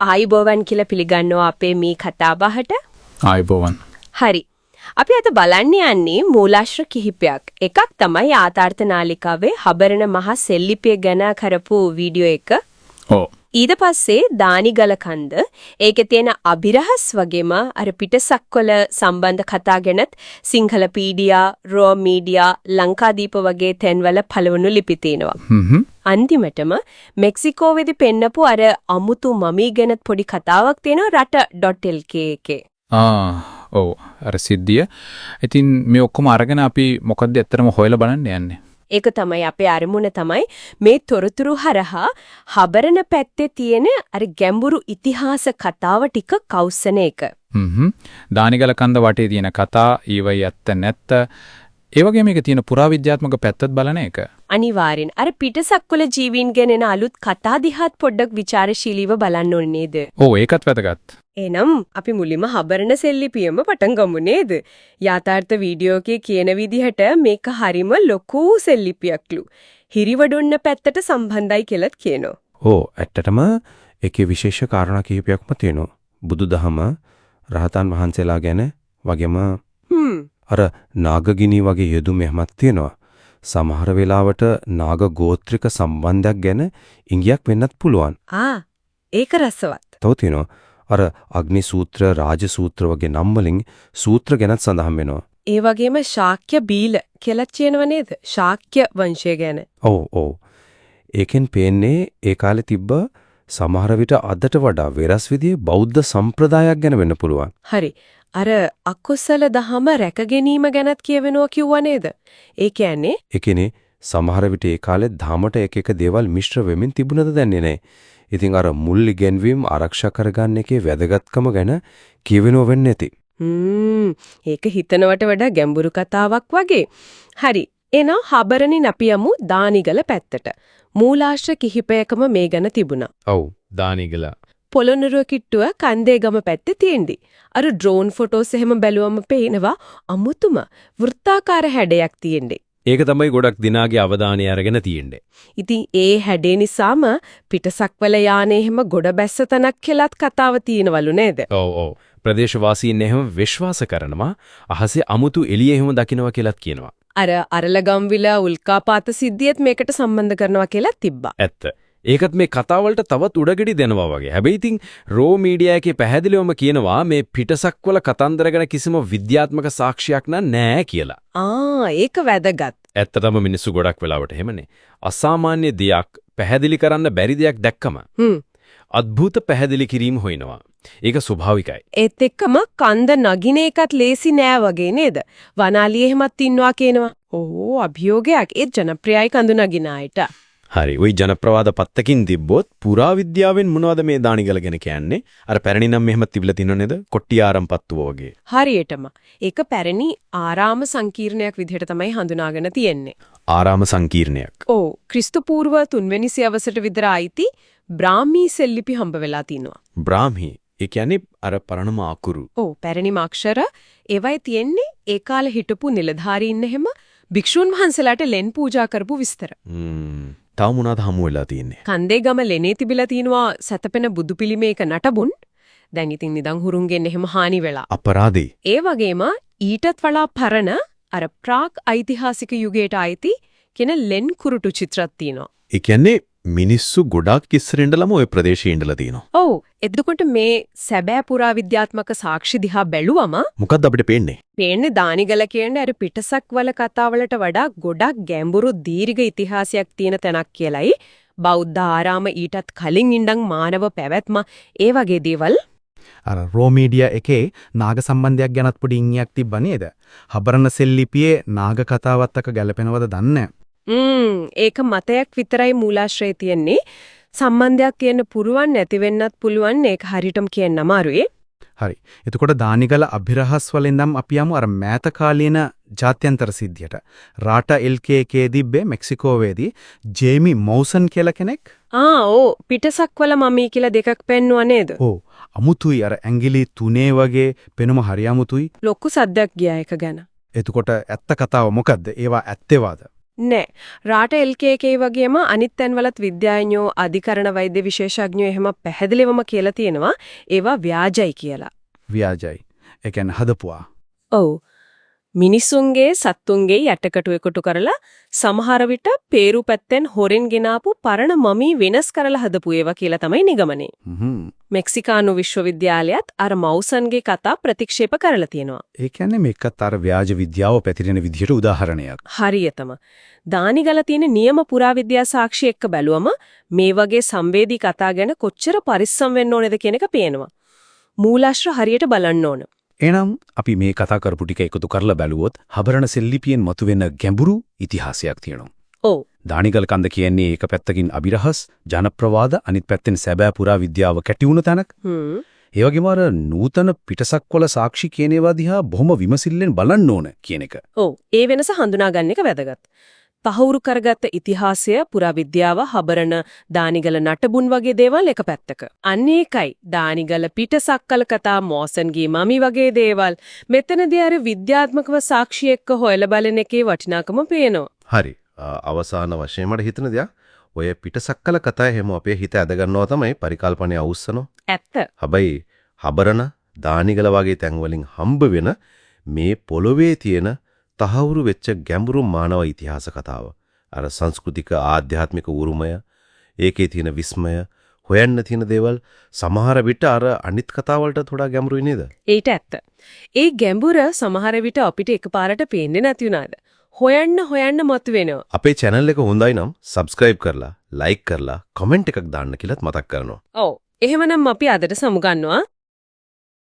ආයිබෝවන් කියලා පිළිගන්නවා අපේ මේ කතාබහට. ආයිබෝවන්. හරි. අපි අද බලන්න යන්නේ මූලාශ්‍ර කිහිපයක්. එකක් තමයි ආතාර්ථ නාලිකාවේ හබරණ මහා සෙල්ලිපිය ගැන කරපු වීඩියෝ එක. ඔව්. ඊට පස්සේ දානිගල කන්ද ඒකේ තියෙන අභිරහස් වගේම අර පිටසක්වල සම්බන්ධ කතා ගැනත් සිංහලපීඩියා, රෝ මීඩියා, ලංකාදීප වගේ තැන්වල පළවණු ලිපි තියෙනවා. අන්තිමටම මෙක්සිකෝවේදී පෙන්නපු අර අමුතු මමී ගැනත් පොඩි කතාවක් තියෙනවා රට.lk එකේ. ඔව් අර සිද්ධිය. ඉතින් මේ ඔක්කොම අරගෙන අපි මොකද්ද ඇත්තටම හොයලා බලන්න යන්නේ. ඒක තමයි අපේ අරමුණ තමයි මේ තොරතුරු හරහා හබරණ පැත්තේ තියෙන අර ගැඹුරු ඉතිහාස කතාව ටික කවුස්සන එක. දානිගල කන්ද වටේ තියෙන කතා ඊවයි ඇත්ත නැත්ත ඒ වගේ මේක තියෙන පුරාවිද්‍යාත්මක පැත්තත් බලන එක. අනිවාර්යෙන් අර පිටසක්වල ජීවීන් ගැන එන අලුත් කතා දිහාත් පොඩ්ඩක් ਵਿਚාරශීලීව බලන්න ඕනේ නේද? ඔව් ඒකත් වැදගත්. එනම් අපි මුලින්ම හබරණ සෙල්ලිපියම පටන් ගමු නේද? යථාර්ථ වීඩියෝ එකේ කියන විදිහට මේක හරිම ලොකු සෙල්ලිපියක්ලු. හිරිවඩොන්න පැත්තට සම්බන්ධයි කියලාත් කියනවා. ඔව් ඇත්තටම ඒකේ විශේෂ කාරණා කිහිපයක්ම තියෙනවා. බුදුදහම රහතන් වහන්සේලා ගැන වගේම අර නාගගිනි වගේ යෙදුම් එහෙමත් තියෙනවා. සමහර වෙලාවට නාග ගෝත්‍රික සම්බන්ධයක් ගැන ඉඟියක් වෙන්නත් පුළුවන්. ඒක රසවත්. තව තියෙනවා අර අග්නි සූත්‍ර, රාජ සූත්‍ර වගේ නම් වලින් සූත්‍ර ගැනත් සඳහන් වෙනවා. ඒ වගේම ශාක්‍ය බීල කියලා කියනව නේද? ශාක්‍ය වංශය ගැන. ඔව්. ඒකෙන් පේන්නේ ඒ කාලේ තිබ්බ සමහර විට අදට වඩා වෙනස් විදිහේ බෞද්ධ සම්ප්‍රදායක් ගැන වෙන්න පුළුවන්. හරි. අර අකුසල දහම රැක ගැනීම ගැනත් කියවෙනවා කිව්වා නේද? ඒ කියන්නේ සමහර විට ඒ කාලේ ධාමට එක දේවල් මිශ්‍ර වෙමින් තිබුණද දන්නේ නැහැ. ඉතින් අර මුල් ඉගෙනවීම ආරක්ෂා කරගන්න එකේ වැදගත්කම ගැන කියවෙනව වෙන්නේ නැති. ඒක හිතනවට වඩා ගැඹුරු කතාවක් වගේ. හරි. එනවා හබරණින් අපි යමු දානිගල පැත්තට. මූලාශ්‍ර කිහිපයකම මේ ගැන තිබුණා. ඔව් දානිගල. පොළොන්නරුව කිට්ටුව කන්දේගම පැත්තේ තියෙන්නේ. අර ඩ්‍රෝන් ෆොටෝස් එහෙම බැලුවම පේනවා අමුතුම වෘත්තාකාර හැඩයක් තියෙන්නේ. ඒක තමයි ගොඩක් දිනාගේ අවධානය අරගෙන තියෙන්නේ. ඉතින් ඒ හැඩේ නිසාම පිටසක්වල යානේ එහෙම ගොඩ බැස්ස තනක් කියලාත් කතාව තියෙනවලු නේද? ඔව්. ප්‍රදේශවාසීන් එහෙම විශ්වාස කරනවා අහසේ අමුතු එළිය එහෙම දකින්නවා කියලාත් කියනවා. අර අරලගම්විල උල්කාපාත සිද්ධියත් මේකට සම්බන්ධ කරනවා කියලා තිබ්බා. ඇත්ත. ඒකත් මේ කතාවලට තවත් උඩගෙඩි දෙනවා වගේ. හැබැයි ඉතින් රෝ මීඩියා එකේ පැහැදිලිවම කියනවා මේ පිටසක්වල කතන්දර ගැන කිසිම විද්‍යාත්මක සාක්ෂියක් නැහැ කියලා. ඒක වැදගත්. ඇත්තටම මිනිස්සු ගොඩක් වෙලාවට එහෙමනේ. අසාමාන්‍ය දෙයක් පැහැදිලි කරන්න බැරි දෙයක් දැක්කම අద్භූත පැහැදිලි කිරීම හොයනවා. ඒක ස්වභාවිකයි. ඒත් එක්කම කන්ද නගින එකත් ලේසි නෑ වගේ නේද? වනාලිය එහෙමත් ඉන්නවා කියනවා. අභියෝගයක්. ඒ ජනප්‍රියයි කඳු නගින අයට. හරි. ওই ජනප්‍රවාද පත්තකින් තිබ්බොත් පුරාවිද්‍යාවෙන් මොනවද මේ දානිගල ගැන කියන්නේ? අර පැරණි නම් මෙහෙම තිබිලා තිනව නේද? කොට්ටිආරම් පත්තුව වගේ. හරියටම. ඒක පැරණි ආරාම සංකීර්ණයක් විදිහට තමයි හඳුනාගෙන තියෙන්නේ. ආරාම සංකීර්ණයක්. ඔව්. ක්‍රිස්තු පූර්ව 3 වෙනි සියවසට විතර ආйти බ්‍රාහ්මී සෙල්ලිපි හම්බ වෙලා තිනවා. බ්‍රාහ්මී. ඒ කියන්නේ අර පරණම අකුරු. ඔව්. පැරණිම අක්ෂර ඒවයි තියෙන්නේ ඒ කාලේ හිටපු නිලධාරීන් එහෙම භික්ෂුන් වහන්සේලාට ලෙන් පූජා කරපු විස්තර. තව මොනවාද හමු වෙලා තියෙන්නේ? කන්දේගම ලෙනේ තිබිලා තිනවා සැතපෙන බුදු පිළිමේක නටබුන්. දැන් ඉතින් නිදන් හුරුන්ගෙන් එහෙම හානි වෙලා. අපරාධේ. ඒ වගේම ඊටත් වඩා පරණ අර ප්‍රාග් ඓතිහාසික යුගයට ආйти කියන ලෙන් කුරුටු චිත්‍රත් තියෙනවා. ඒ කියන්නේ මිනිස්සු ගොඩක් ඉස්සරින් ඉඳලම ওই ප්‍රදේශයේ ඉඳලා තියෙනවා. ඔව්. එතකොට මේ සැබෑ පුරාවිද්‍යාත්මක සාක්ෂි දිහා බැලුවම මොකද්ද අපිට පේන්නේ? පේන්නේ දානිගල කියන්නේ අර පිටසක්වල කතාවලට වඩා ගොඩක් ගැඹුරු දීර්ඝ ඉතිහාසයක් තියෙන තැනක් කියලයි. බෞද්ධ ආරාම ඊටත් කලින් ඉඳන් මානව පැවැත්ම ඒ වගේ දේවල්. අර රෝ මීඩියා එකේ නාග සම්බන්ධයක් ගැනත් පොඩි ඉංගියක් තිබ්බ නේද? හබරණ සෙල්ලිපියේ නාග කතාවත් එක්ක ගැලපෙනවද දන්නේ ඒක මතයක් විතරයි මූලාශ්‍රයේ තියෙන්නේ. සම්බන්ධයක් කියන්න පුරුවන් නැති වෙන්නත් පුළුවන්. ඒක හරියටම කියන්න අමාරුයි. හරි. එතකොට දානිගල අභිරහස් වලින් නම් අපි යමු අර මෑත කාලීන ජාත්‍යන්තර සිද්ධියට. රාටා LK එකේදී මෙක්සිකෝවේදී ජේමි මවුසන් කියලා කෙනෙක්. පිටසක්වල මමී කියලා දෙකක් පෙන්නුවා නේද? ඔව්. අමුතුයි අර ඇඟිලි 3 වගේ පෙනුම හරි අමුතුයි. ලොකු සද්දයක් ගියා ඒක ගැන. එතකොට ඇත්ත කතාව මොකද්ද? ඒවා ඇත්තේවාද? නෑ. රාට LKK වගේම අනිත් තැන්වලත් විද්‍යාඥයෝ අධිකරණ වෛද්‍ය විශේෂඥයෝ එහෙම පැහැදිලිවම කියලා තියෙනවා ඒවා ව්‍යාජයි කියලා. ව්‍යාජයි. ඒ කියන්නේ හදපුවා. ඔව්. මිනිසුන්ගේ සත්තුන්ගේ යටකටු එකතු කරලා සමහර විට peeru පැත්තෙන් හොරෙන් ගෙනාපු පරණ මමී වෙනස් කරලා හදපු ඒවා කියලා තමයි නිගමනේ. මෙක්සිකානු විශ්වවිද්‍යාලයත් අර මවුසන්ගේ කතා ප්‍රතික්ෂේප කරලා තියෙනවා. ඒ කියන්නේ මේකත් අර ව්‍යාජ විද්‍යාව පැතිරෙන විදිහට උදාහරණයක්. හරියටම. දානිගල තියෙන නියම පුරාවිද්‍යා සාක්ෂි එක්ක බැලුවම මේ වගේ සංවේදී කතා ගැන කොච්චර පරිස්සම් වෙන්න ඕනේද කියන එක පේනවා. මූලාශ්‍ර හරියට බලන්න ඕන. එහෙනම් අපි මේ කතා කරපු ටික එකතු කරලා බැලුවොත් හබරණ සෙල්ලිපියෙන් මතුවෙන ගැඹුරු ඉතිහාසයක් තියෙනවා. ඔව්. දානිගල කන්ද කියන්නේ එක පැත්තකින් අභිරහස් ජනප්‍රවාද අනිත් පැත්තෙන් සැබෑ පුරාවිද්‍යාව කැටි වුණ තැනක්. ඒ වගේම අර නූතන පිටසක්වල සාක්ෂි කියන ඒවා දිහා බොහොම විමසිල්ලෙන් බලන්න ඕන කියන එක. ඔව්. ඒ වෙනස හඳුනා ගන්න එක වැදගත්. තහවුරු කරගත්ත ඉතිහාසය පුරාවිද්‍යාව හබරණ දානිගල නටබුන් වගේ දේවල් එක පැත්තක. අන්න ඒකයි දානිගල පිටසක්කල කතා මෝසන්ගේ මමි වගේ දේවල් මෙතනදී අර විද්‍යාත්මකව සාක්ෂි එක්ක හොයලා බලන එකේ වටිනාකම පේනවා. හරි. අවසාන වශයෙන් මට හිතෙන දෙයක් ඔය පිටසක්කල කතා හැම අපේ හිත ඇද ගන්නවා තමයි පරිකල්පනය අවුස්සනවා. ඇත්ත. හැබැයි හබරණ දානිගල වගේ තැන් වලින් හම්බ වෙන මේ පොළොවේ තියෙන තහවුරු වෙච්ච ගැඹුරු මානව ඉතිහාස කතාව. අර සංස්කෘතික ආධ්‍යාත්මික උරුමය, ඒකේ තියෙන විස්මය, හොයන්න තියෙන දේවල් සමහර විට අර අනිත් කතා වලට වඩා ගැඹුරුයි නේද? ඒට ඇත්ත. ඒ ගැඹුර සමහර විට අපිට එකපාරට පේන්නේ නැති වුණාද? හොයන්න මතුවෙනවා. අපේ channel එක හොඳයි නම් subscribe කරලා, like කරලා, comment එකක් දාන්න කියලාත් මතක් කරනවා. ඔව්. එහෙමනම් අපි අදට සමු ගන්නවා.